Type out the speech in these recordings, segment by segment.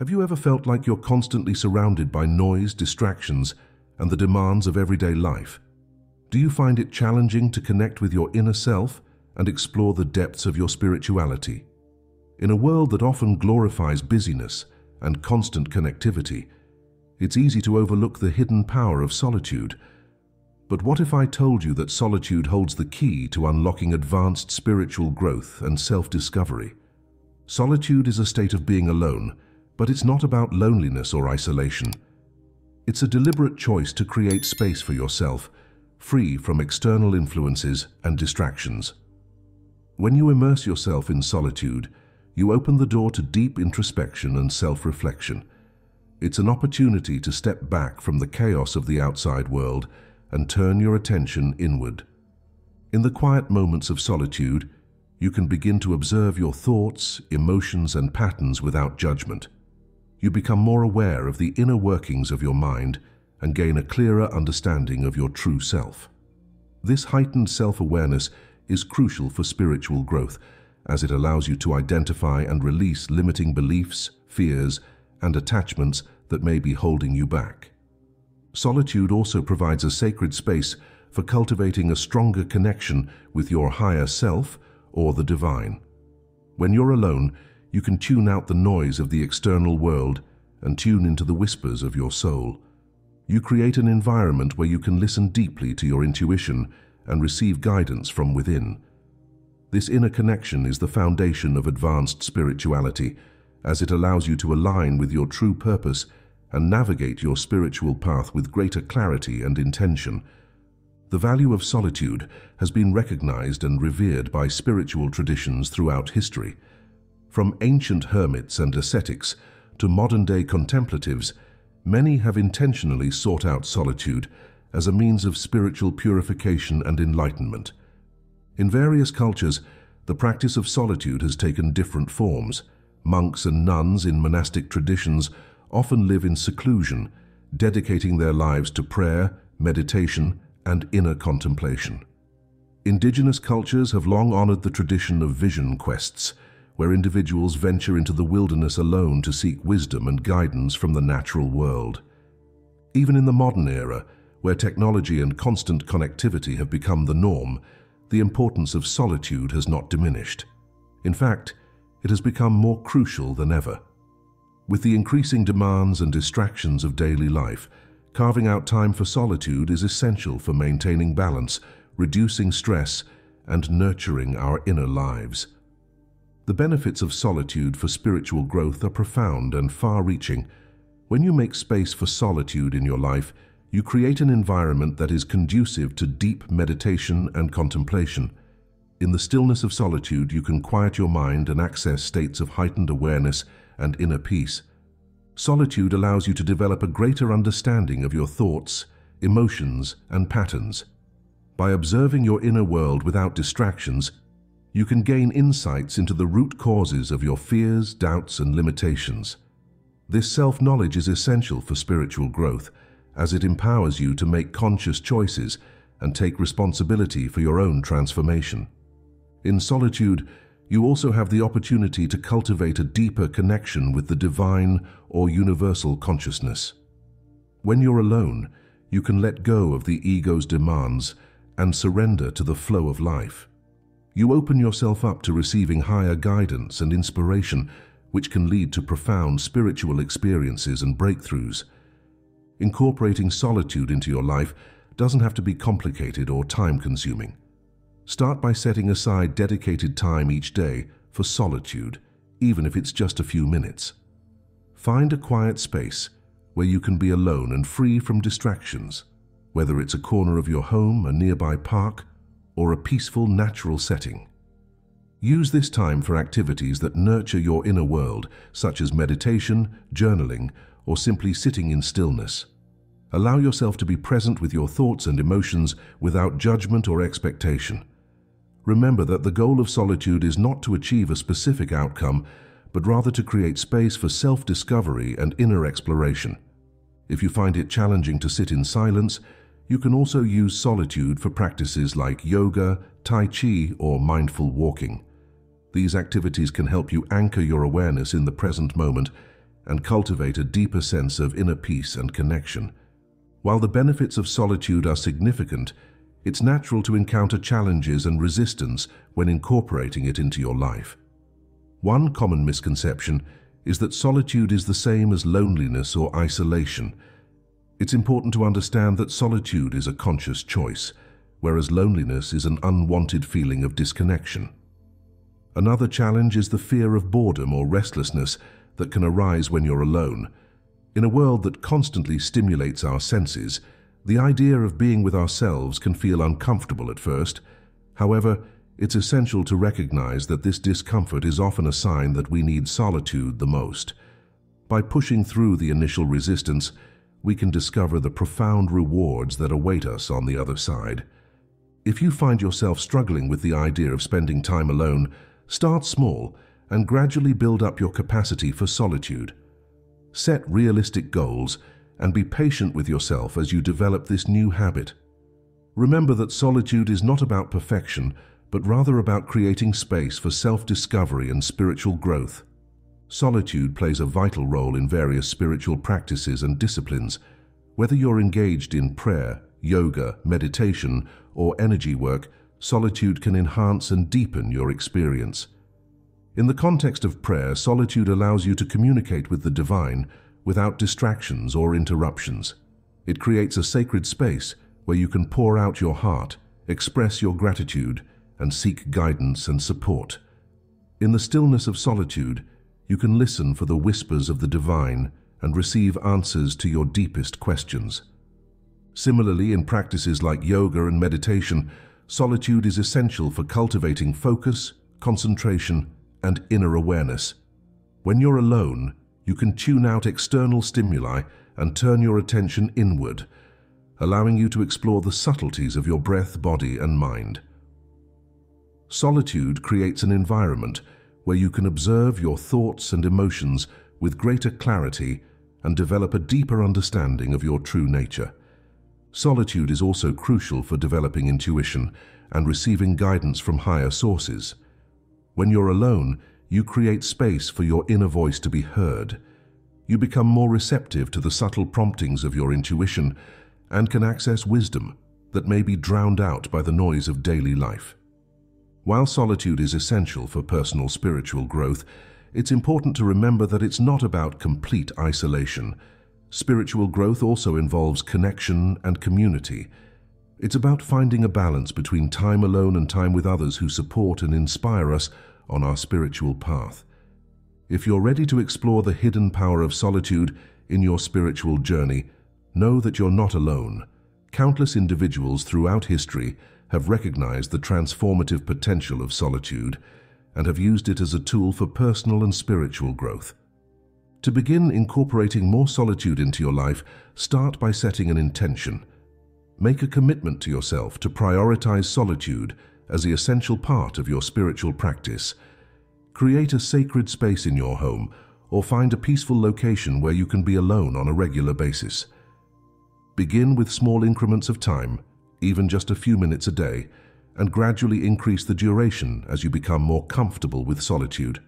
Have you ever felt like you're constantly surrounded by noise, distractions, and the demands of everyday life? Do you find it challenging to connect with your inner self and explore the depths of your spirituality? In a world that often glorifies busyness and constant connectivity, it's easy to overlook the hidden power of solitude. But what if I told you that solitude holds the key to unlocking advanced spiritual growth and self-discovery? Solitude is a state of being alone, but it's not about loneliness or isolation. It's a deliberate choice to create space for yourself, free from external influences and distractions. When you immerse yourself in solitude, you open the door to deep introspection and self-reflection. It's an opportunity to step back from the chaos of the outside world and turn your attention inward. In the quiet moments of solitude, you can begin to observe your thoughts, emotions, and patterns without judgment. You become more aware of the inner workings of your mind and gain a clearer understanding of your true self. This heightened self-awareness is crucial for spiritual growth, as it allows you to identify and release limiting beliefs, fears, and attachments that may be holding you back. Solitude also provides a sacred space for cultivating a stronger connection with your higher self or the divine. When you're alone, you can tune out the noise of the external world and tune into the whispers of your soul. You create an environment where you can listen deeply to your intuition and receive guidance from within. This inner connection is the foundation of advanced spirituality, as it allows you to align with your true purpose and navigate your spiritual path with greater clarity and intention. The value of solitude has been recognized and revered by spiritual traditions throughout history. From ancient hermits and ascetics to modern-day contemplatives, many have intentionally sought out solitude as a means of spiritual purification and enlightenment. In various cultures, the practice of solitude has taken different forms. Monks and nuns in monastic traditions often live in seclusion, dedicating their lives to prayer, meditation, and inner contemplation. Indigenous cultures have long honored the tradition of vision quests, where individuals venture into the wilderness alone to seek wisdom and guidance from the natural world. Even in the modern era, where technology and constant connectivity have become the norm, the importance of solitude has not diminished. In fact, it has become more crucial than ever. With the increasing demands and distractions of daily life, carving out time for solitude is essential for maintaining balance, reducing stress, and nurturing our inner lives. The benefits of solitude for spiritual growth are profound and far-reaching. When you make space for solitude in your life, you create an environment that is conducive to deep meditation and contemplation. In the stillness of solitude, you can quiet your mind and access states of heightened awareness and inner peace. Solitude allows you to develop a greater understanding of your thoughts, emotions, and patterns. By observing your inner world without distractions, you can gain insights into the root causes of your fears, doubts, and limitations. This self-knowledge is essential for spiritual growth, as it empowers you to make conscious choices and take responsibility for your own transformation. In solitude, you also have the opportunity to cultivate a deeper connection with the divine or universal consciousness. When you're alone, you can let go of the ego's demands and surrender to the flow of life. You open yourself up to receiving higher guidance and inspiration, which can lead to profound spiritual experiences and breakthroughs. Incorporating solitude into your life doesn't have to be complicated or time-consuming. Start by setting aside dedicated time each day for solitude, even if it's just a few minutes. Find a quiet space where you can be alone and free from distractions, whether it's a corner of your home, a nearby park, or a peaceful natural setting. Use this time for activities that nurture your inner world, such as meditation, journaling, or simply sitting in stillness. Allow yourself to be present with your thoughts and emotions without judgment or expectation. Remember that the goal of solitude is not to achieve a specific outcome, but rather to create space for self-discovery and inner exploration. If you find it challenging to sit in silence, you can also use solitude for practices like yoga, tai chi, or mindful walking. These activities can help you anchor your awareness in the present moment and cultivate a deeper sense of inner peace and connection. While the benefits of solitude are significant, it's natural to encounter challenges and resistance when incorporating it into your life. One common misconception is that solitude is the same as loneliness or isolation. It's important to understand that solitude is a conscious choice, whereas loneliness is an unwanted feeling of disconnection. Another challenge is the fear of boredom or restlessness that can arise when you're alone. In a world that constantly stimulates our senses, the idea of being with ourselves can feel uncomfortable at first. However, it's essential to recognize that this discomfort is often a sign that we need solitude the most. By pushing through the initial resistance, we can discover the profound rewards that await us on the other side. If you find yourself struggling with the idea of spending time alone, start small and gradually build up your capacity for solitude. Set realistic goals and be patient with yourself as you develop this new habit. Remember that solitude is not about perfection, but rather about creating space for self-discovery and spiritual growth. Solitude plays a vital role in various spiritual practices and disciplines. Whether you're engaged in prayer, yoga, meditation, or energy work, solitude can enhance and deepen your experience. In the context of prayer, solitude allows you to communicate with the divine without distractions or interruptions. It creates a sacred space where you can pour out your heart, express your gratitude, and seek guidance and support. In the stillness of solitude, you can listen for the whispers of the divine and receive answers to your deepest questions. Similarly, in practices like yoga and meditation, solitude is essential for cultivating focus, concentration, and inner awareness. When you're alone, you can tune out external stimuli and turn your attention inward, allowing you to explore the subtleties of your breath, body, and mind. Solitude creates an environment where you can observe your thoughts and emotions with greater clarity and develop a deeper understanding of your true nature. Solitude is also crucial for developing intuition and receiving guidance from higher sources. When you're alone, you create space for your inner voice to be heard. You become more receptive to the subtle promptings of your intuition and can access wisdom that may be drowned out by the noise of daily life. While solitude is essential for personal spiritual growth, it's important to remember that it's not about complete isolation. Spiritual growth also involves connection and community. It's about finding a balance between time alone and time with others who support and inspire us on our spiritual path. If you're ready to explore the hidden power of solitude in your spiritual journey, know that you're not alone. Countless individuals throughout history have recognized the transformative potential of solitude and have used it as a tool for personal and spiritual growth. To begin incorporating more solitude into your life, start by setting an intention. Make a commitment to yourself to prioritize solitude as the essential part of your spiritual practice. Create a sacred space in your home or find a peaceful location where you can be alone on a regular basis. Begin with small increments of time, even just a few minutes a day, and gradually increase the duration as you become more comfortable with solitude.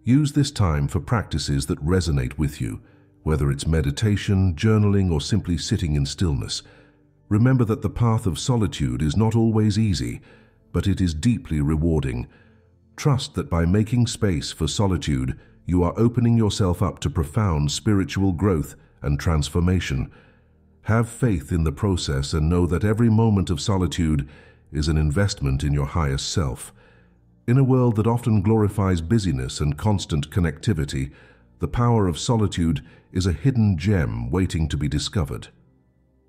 Use this time for practices that resonate with you, whether it's meditation, journaling, or simply sitting in stillness. Remember that the path of solitude is not always easy, but it is deeply rewarding. Trust that by making space for solitude, you are opening yourself up to profound spiritual growth and transformation. Have faith in the process and know that every moment of solitude is an investment in your highest self. In a world that often glorifies busyness and constant connectivity, the power of solitude is a hidden gem waiting to be discovered.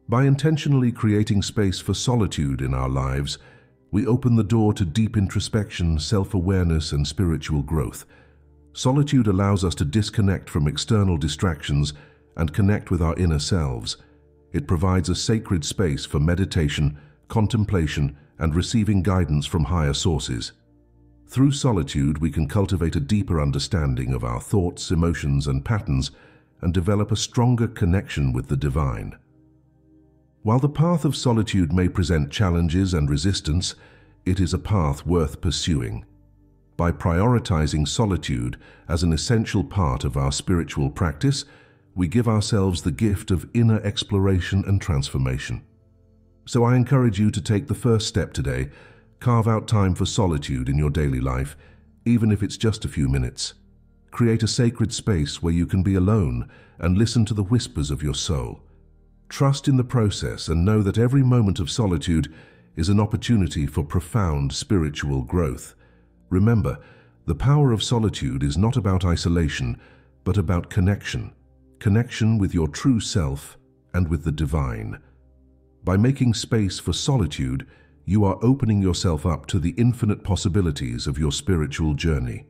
By intentionally creating space for solitude in our lives, we open the door to deep introspection, self-awareness, and spiritual growth. Solitude allows us to disconnect from external distractions and connect with our inner selves. It provides a sacred space for meditation, contemplation, and receiving guidance from higher sources. Through solitude, we can cultivate a deeper understanding of our thoughts, emotions, and patterns, and develop a stronger connection with the divine. While the path of solitude may present challenges and resistance, it is a path worth pursuing. By prioritizing solitude as an essential part of our spiritual practice, we give ourselves the gift of inner exploration and transformation. So I encourage you to take the first step today. Carve out time for solitude in your daily life, even if it's just a few minutes. Create a sacred space where you can be alone and listen to the whispers of your soul. Trust in the process and know that every moment of solitude is an opportunity for profound spiritual growth. Remember, the power of solitude is not about isolation, but about connection. Connection with your true self and with the divine. By making space for solitude, you are opening yourself up to the infinite possibilities of your spiritual journey.